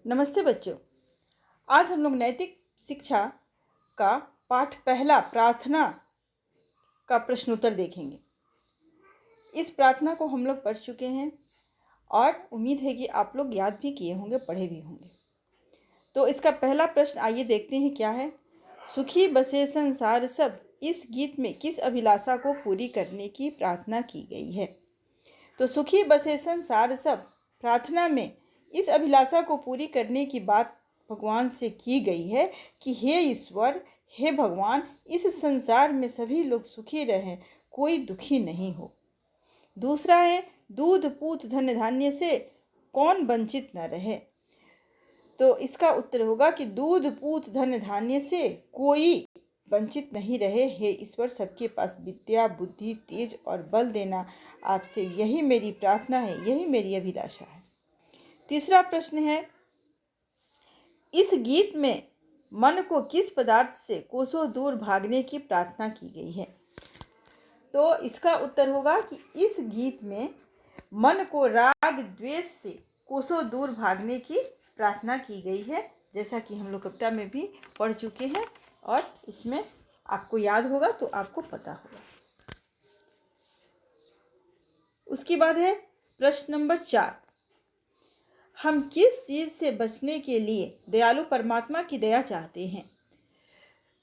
नमस्ते बच्चों। आज हम लोग नैतिक शिक्षा का पाठ पहला प्रार्थना का प्रश्नोत्तर देखेंगे। इस प्रार्थना को हम लोग पढ़ चुके हैं और उम्मीद है कि आप लोग याद भी किए होंगे, पढ़े भी होंगे। तो इसका पहला प्रश्न आइए देखते हैं क्या है। सुखी बसे संसार सब, इस गीत में किस अभिलाषा को पूरी करने की प्रार्थना की गई है। तो सुखी बसे संसार सब प्रार्थना में इस अभिलाषा को पूरी करने की बात भगवान से की गई है कि हे ईश्वर, हे भगवान, इस संसार में सभी लोग सुखी रहें, कोई दुखी नहीं हो। दूसरा है दूध पूत धन धान्य से कौन वंचित न रहे। तो इसका उत्तर होगा कि दूध पूत धन धान्य से कोई वंचित नहीं रहे। हे ईश्वर, सबके पास विद्या बुद्धि तेज और बल देना, आपसे यही मेरी प्रार्थना है, यही मेरी अभिलाषा है। तीसरा प्रश्न है, इस गीत में मन को किस पदार्थ से कोसों दूर भागने की प्रार्थना की गई है। तो इसका उत्तर होगा कि इस गीत में मन को राग द्वेष से कोसों दूर भागने की प्रार्थना की गई है, जैसा कि हम लोग कविता में भी पढ़ चुके हैं और इसमें आपको याद होगा तो आपको पता होगा। उसके बाद है प्रश्न नंबर 4, हम किस चीज़ से बचने के लिए दयालु परमात्मा की दया चाहते हैं।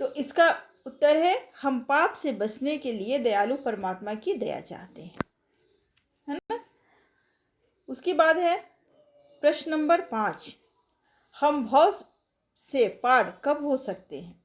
तो इसका उत्तर है हम पाप से बचने के लिए दयालु परमात्मा की दया चाहते हैं, है ना। उसके बाद है प्रश्न नंबर 5, हम भव से पार कब हो सकते हैं।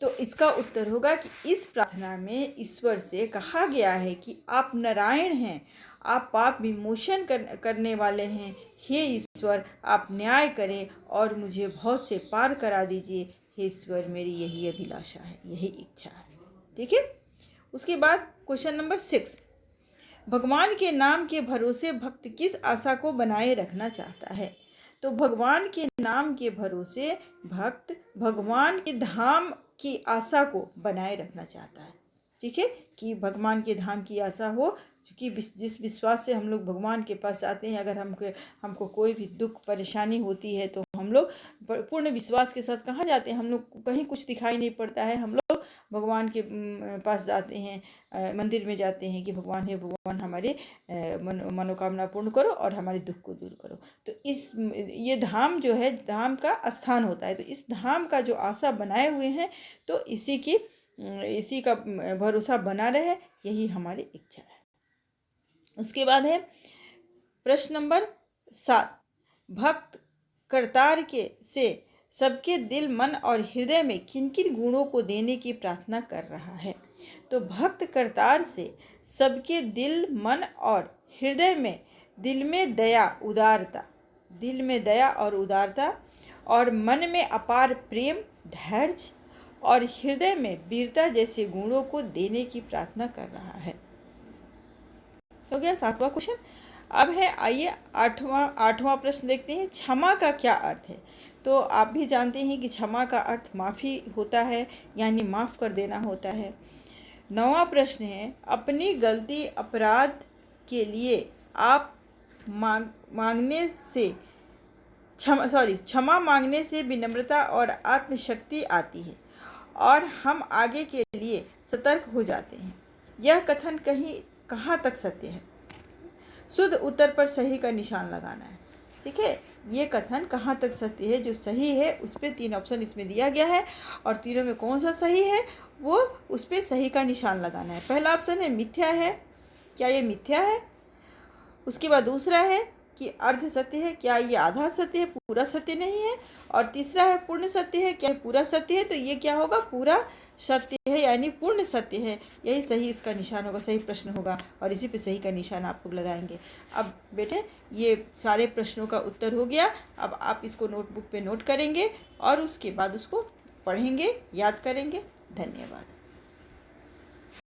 तो इसका उत्तर होगा कि इस प्रार्थना में ईश्वर से कहा गया है कि आप नारायण हैं, आप पाप विमोचन करने वाले हैं। हे ईश्वर, आप न्याय करें और मुझे भव से पार करा दीजिए। हे ईश्वर, मेरी यही अभिलाषा है, यही इच्छा है। ठीक है। उसके बाद क्वेश्चन नंबर 6, भगवान के नाम के भरोसे भक्त किस आशा को बनाए रखना चाहता है। तो भगवान के नाम के भरोसे भक्त भगवान के धाम की आशा को बनाए रखना चाहता है। ठीक है, कि भगवान के धाम की आशा हो, क्योंकि जिस विश्वास से हम लोग भगवान के पास आते हैं, अगर हमको कोई भी दुख परेशानी होती है तो हम लोग पूर्ण विश्वास के साथ कहाँ जाते हैं। हम लोग को कहीं कुछ दिखाई नहीं पड़ता है, हम लोग भगवान के पास जाते हैं, मंदिर में जाते हैं कि भगवान है, भगवान हमारे मनोकामना पूर्ण करो और हमारे दुख को दूर करो। तो ये धाम जो है, धाम का स्थान होता है। तो इस धाम का जो आशा बनाए हुए हैं, तो इसी का भरोसा बना रहे, यही हमारी इच्छा है। उसके बाद है प्रश्न नंबर 7, भक्त करतार से सबके दिल मन और हृदय में किन किन गुणों को देने की प्रार्थना कर रहा है। तो भक्त करतार से सबके दिल मन और हृदय में दिल में दया और उदारता और मन में अपार प्रेम धैर्य और हृदय में वीरता जैसे गुणों को देने की प्रार्थना कर रहा है। हो गया 7वां क्वेश्चन। अब है, आइए 8वां प्रश्न देखते हैं, क्षमा का क्या अर्थ है। तो आप भी जानते हैं कि क्षमा का अर्थ माफ़ी होता है, यानी माफ़ कर देना होता है। 9वां प्रश्न है, अपनी गलती अपराध के लिए आप क्षमा मांगने से विनम्रता और आत्मशक्ति आती है और हम आगे के लिए सतर्क हो जाते हैं। यह कथन कहाँ तक सत्य है। शुद्ध उत्तर पर सही का निशान लगाना है। ठीक है, ये कथन कहाँ तक सत्य है, जो सही है उस पर 3 ऑप्शन इसमें दिया गया है और तीनों में कौन सा सही है वो उस पर सही का निशान लगाना है। पहला ऑप्शन है मिथ्या है, क्या ये मिथ्या है। उसके बाद दूसरा है कि अर्ध सत्य है, क्या ये आधा सत्य है, पूरा सत्य नहीं है। और तीसरा है पूर्ण सत्य है, क्या पूरा सत्य है। तो ये क्या होगा, पूरा सत्य है, यानी पूर्ण सत्य है। यही सही इसका निशान होगा, सही प्रश्न होगा और इसी पे सही का निशान आप लोग लगाएंगे। अब बेटे, ये सारे प्रश्नों का उत्तर हो गया। अब आप इसको नोटबुक पे नोट करेंगे और उसके बाद उसको पढ़ेंगे, याद करेंगे। धन्यवाद।